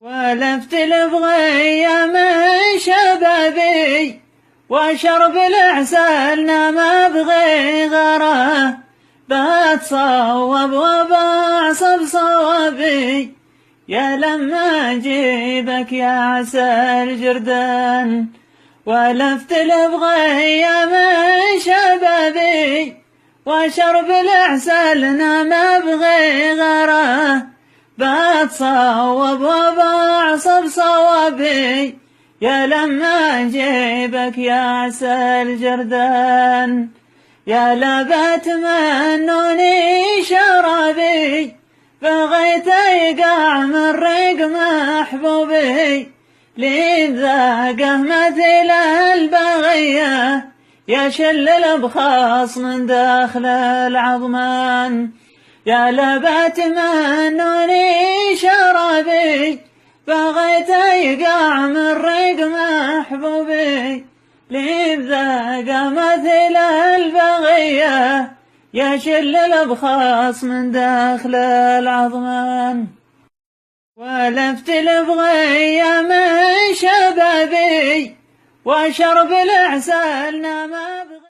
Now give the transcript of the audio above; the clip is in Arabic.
ولفت البغية من شبابي وشرب العسل ما ابغي غيره، بتصوب وبعصب صوابي يا لما اجيبك يا عسل جردان. ولفت البغية من شبابي وشرب العسل ما ابغي غيره، بتصوب وبعصب صوابي يا لما اجيبك يا عسل جردان. يا لبت منوني شرابي بغيت يقع من ريق محبوبي، لذاقه مثل البغية يشلل بخاص من داخل العظمان. يا لبت منوني شرابي بغيت يقع من ريق محبوبي، لذاقه مثل البغية يشلل بخاص من داخل العظمان. ولفت البغية من شبابي وشرب العسل ما